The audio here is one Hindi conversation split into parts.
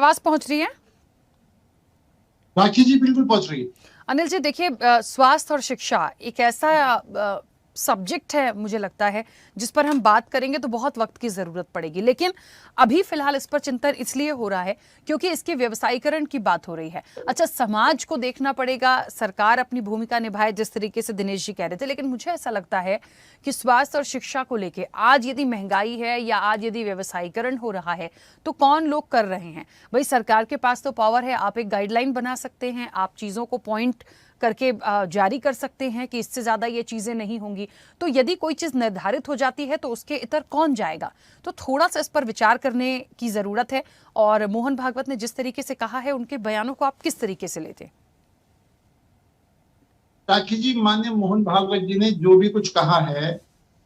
आवाज पहुंच रही है? राखी जी बिल्कुल पहुंच रही है। अनिल जी देखिए, स्वास्थ्य और शिक्षा एक ऐसा सब्जेक्ट है, मुझे लगता है जिस पर हम बात करेंगे तो बहुत वक्त की जरूरत पड़ेगी, लेकिन अभी फिलहाल इस पर चिंतन इसलिए हो रहा है क्योंकि इसके व्यवसायीकरण की बात हो रही है। अच्छा, समाज को देखना पड़ेगा, सरकार अपनी भूमिका निभाए जिस तरीके से दिनेश जी कह रहे थे, लेकिन मुझे ऐसा लगता है कि स्वास्थ्य और शिक्षा को लेकर आज यदि महंगाई है या आज यदि व्यवसायीकरण हो रहा है तो कौन लोग कर रहे हैं? भाई सरकार के पास तो पावर है, आप एक गाइडलाइन बना सकते हैं, आप चीजों को पॉइंट करके जारी कर सकते हैं कि इससे ज्यादा ये चीजें नहीं होंगी। तो यदि कोई चीज निर्धारित हो जाती है तो उसके इतर कौन जाएगा? तो थोड़ा सा इस पर विचार करने की जरूरत है। और मोहन भागवत ने जिस तरीके से कहा है, उनके बयानों को आप किस तरीके से लेते? राखी जी, माननीय मोहन भागवत जी ने जो भी कुछ कहा है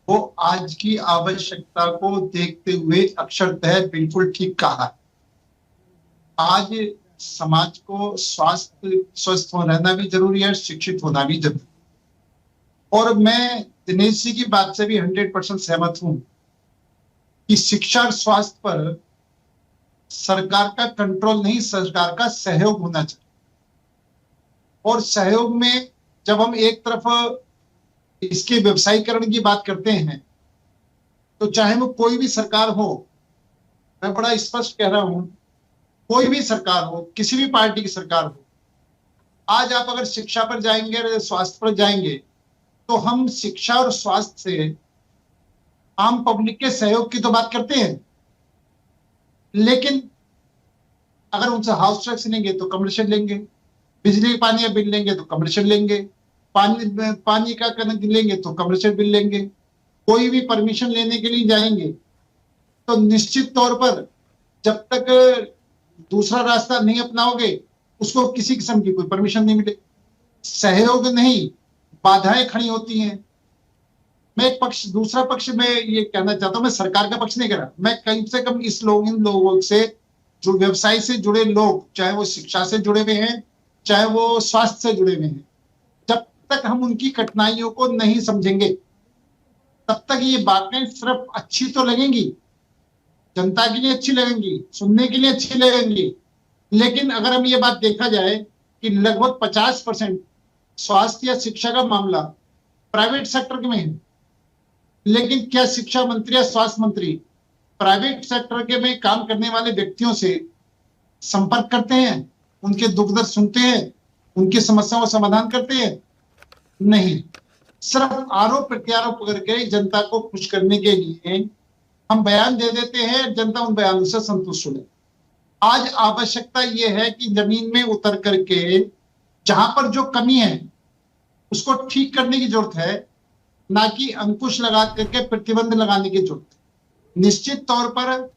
वो आज की आवश्यकता को देखते हुए अक्षरतः बिल्कुल ठीक कहा है। आज समाज को स्वस्थ रहना भी जरूरी है, शिक्षित होना भी जरूरी है। और मैं दिनेश जी की बात से भी 100% सहमत हूं कि शिक्षा और स्वास्थ्य पर सरकार का कंट्रोल नहीं, सरकार का सहयोग होना चाहिए। और सहयोग में जब हम एक तरफ इसके व्यवसायीकरण की बात करते हैं तो चाहे वो कोई भी सरकार हो, मैं बड़ा स्पष्ट कह रहा हूं, कोई भी सरकार हो, किसी भी पार्टी की सरकार हो, आज आप अगर शिक्षा पर जाएंगे, स्वास्थ्य पर जाएंगे, तो हम शिक्षा और स्वास्थ्य से आम पब्लिक के सहयोग की तो बात करते हैं, लेकिन अगर उनसे हाउस टैक्स लेंगे तो कमर्शियल लेंगे, बिजली पानी का बिल लेंगे तो कमर्शियल लेंगे, पानी का कनेक्ट लेंगे तो कमर्शियल बिल लेंगे, कोई भी परमिशन लेने के लिए जाएंगे तो निश्चित तौर पर जब तक दूसरा रास्ता नहीं अपनाओगे उसको किसी किस्म की कोई परमिशन नहीं मिले। सहयोग नहीं, बाधाएं खड़ी होती हैं। मैं एक पक्ष, दूसरा पक्ष में ये कहना चाहता हूं, मैं सरकार का पक्ष नहीं कर रहा, मैं कम से कम इन लोगों से जो व्यवसाय से जुड़े लोग, चाहे वो शिक्षा से जुड़े हुए हैं, चाहे वो स्वास्थ्य से जुड़े हुए हैं, जब तक हम उनकी कठिनाइयों को नहीं समझेंगे तब तक ये बातें सिर्फ अच्छी तो लगेंगी, जनता के लिए अच्छी लगेंगी, सुनने के लिए अच्छी लगेंगी, लेकिन अगर हम ये बात देखा जाए कि लगभग 50% स्वास्थ्य या शिक्षा का मामला प्राइवेट सेक्टर में है, लेकिन क्या शिक्षा मंत्री या स्वास्थ्य मंत्री प्राइवेट सेक्टर के में काम करने वाले व्यक्तियों से संपर्क करते हैं, उनके दुख दर्द सुनते हैं, उनकी समस्याओं का समाधान करते हैं? नहीं, सिर्फ आरोप प्रत्यारोप करके जनता को खुश करने के लिए हम बयान दे देते हैं, जनता उन बयानों से संतुष्ट हो। आज आवश्यकता यह है कि जमीन में उतर करके जहां पर जो कमी है उसको ठीक करने की जरूरत है, ना कि अंकुश लगा करके प्रतिबंध लगाने की जरूरत है। निश्चित तौर पर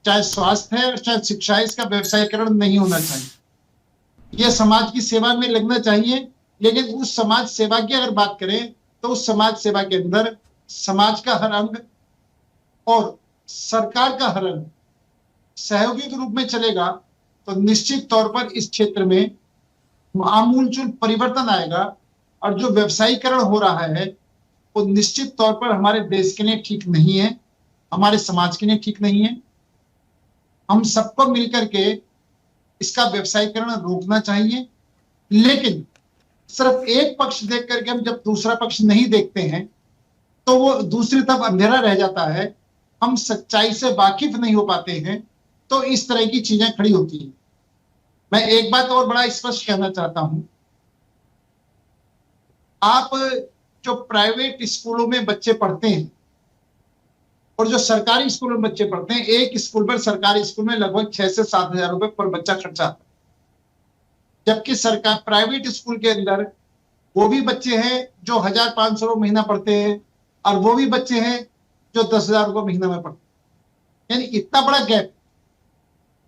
चाहे स्वास्थ्य है और चाहे शिक्षा है, इसका व्यवसायीकरण नहीं होना चाहिए। यह समाज की सेवा में लगना चाहिए, लेकिन उस समाज सेवा की अगर बात करें तो उस समाज सेवा के अंदर समाज का हर अंग और सरकार का हर अंग सहयोगी के रूप में चलेगा तो निश्चित तौर पर इस क्षेत्र में आमूलचूल परिवर्तन आएगा। और जो व्यवसायीकरण हो रहा है वो निश्चित तौर पर हमारे देश के लिए ठीक नहीं है, हमारे समाज के लिए ठीक नहीं है। हम सबको मिलकर के इसका व्यवसायीकरण रोकना चाहिए, लेकिन सिर्फ एक पक्ष देख करके हम जब दूसरा पक्ष नहीं देखते हैं तो वो दूसरी तरफ अंधेरा रह जाता है, हम सच्चाई से वाकिफ नहीं हो पाते हैं, तो इस तरह की चीजें खड़ी होती हैं। मैं एक बात और बड़ा स्पष्ट कहना चाहता हूं, आप जो प्राइवेट स्कूलों में बच्चे पढ़ते हैं और जो सरकारी स्कूलों में बच्चे पढ़ते हैं, एक स्कूल पर, सरकारी स्कूल में लगभग 6 से 7 हजार रुपए पर बच्चा खर्चा आता है, जबकि सरकार प्राइवेट स्कूल के अंदर वो भी बच्चे हैं जो 1,500 रुपये महीना पढ़ते हैं और वो भी बच्चे हैं जो 10,000 रुपये महीना में पढ़ते हैं। यानी इतना बड़ा गैप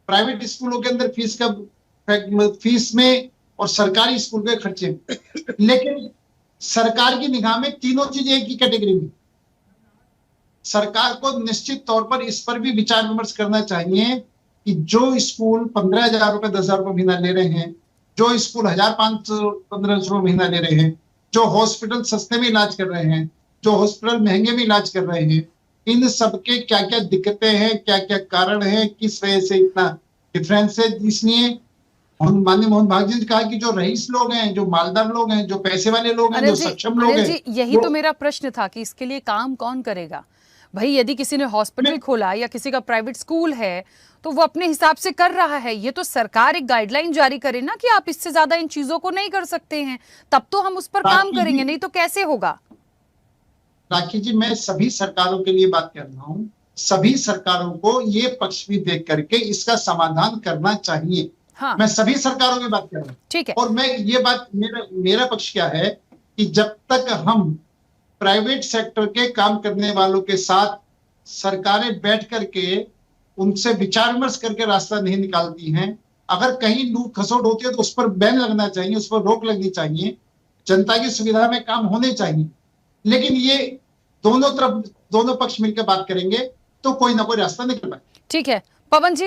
प्राइवेट स्कूलों के अंदर फीस में और सरकारी स्कूल के खर्चे में। लेकिन सरकार की निगाह में तीनों चीजें एक ही कैटेगरी में। सरकार को निश्चित तौर पर इस पर भी विचार विमर्श करना चाहिए कि जो स्कूल 15,000 रुपये 10,000 रुपये महीना ले रहे हैं, जो स्कूल 1,500-1,500 रुपये महीना ले रहे हैं, जो हॉस्पिटल सस्ते में इलाज कर रहे हैं, जो हॉस्पिटल महंगे में इलाज कर रहे हैं, इन सबके क्या क्या दिक्कतें हैं, क्या क्या कारण हैं, किस वजह से इतना डिफरेंस है, इसलिए माननीय मोहन भागवत जी ने कहा कि जो रईस लोग हैं, जो मालदार लोग हैं, जो पैसे वाले लोग हैं, जो सक्षम लोग अनिल हैं, जी, यही वो तो मेरा प्रश्न था कि इसके लिए काम कौन करेगा। भाई यदि किसी ने हॉस्पिटल खोला या किसी का प्राइवेट स्कूल है तो वो अपने हिसाब से कर रहा है। ये तो सरकार एक गाइडलाइन जारी करे ना कि आप इससे ज्यादा इन चीजों को नहीं कर सकते हैं, तब तो हम उस पर काम राखी करेंगे, जी, नहीं तो कैसे होगा। राखी जी, मैं सभी सरकारों के लिए बात कर रहा हूँ। सभी सरकारों को ये पक्ष भी देख करके इसका समाधान करना चाहिए। हाँ मैं सभी सरकारों की बात कर रहा हूँ। ठीक है। और मैं ये बात, मेरा पक्ष क्या है कि जब तक हम प्राइवेट सेक्टर के काम करने वालों के साथ सरकारें बैठ करके उनसे विचार विमर्श करके रास्ता नहीं निकालती हैं, अगर कहीं लूट खसोट होती है तो उस पर बैन लगना चाहिए, उस पर रोक लगनी चाहिए, जनता की सुविधा में काम होने चाहिए। लेकिन ये दोनों पक्ष मिलकर बात करेंगे तो कोई ना कोई रास्ता निकल पाए। ठीक है पवन जी।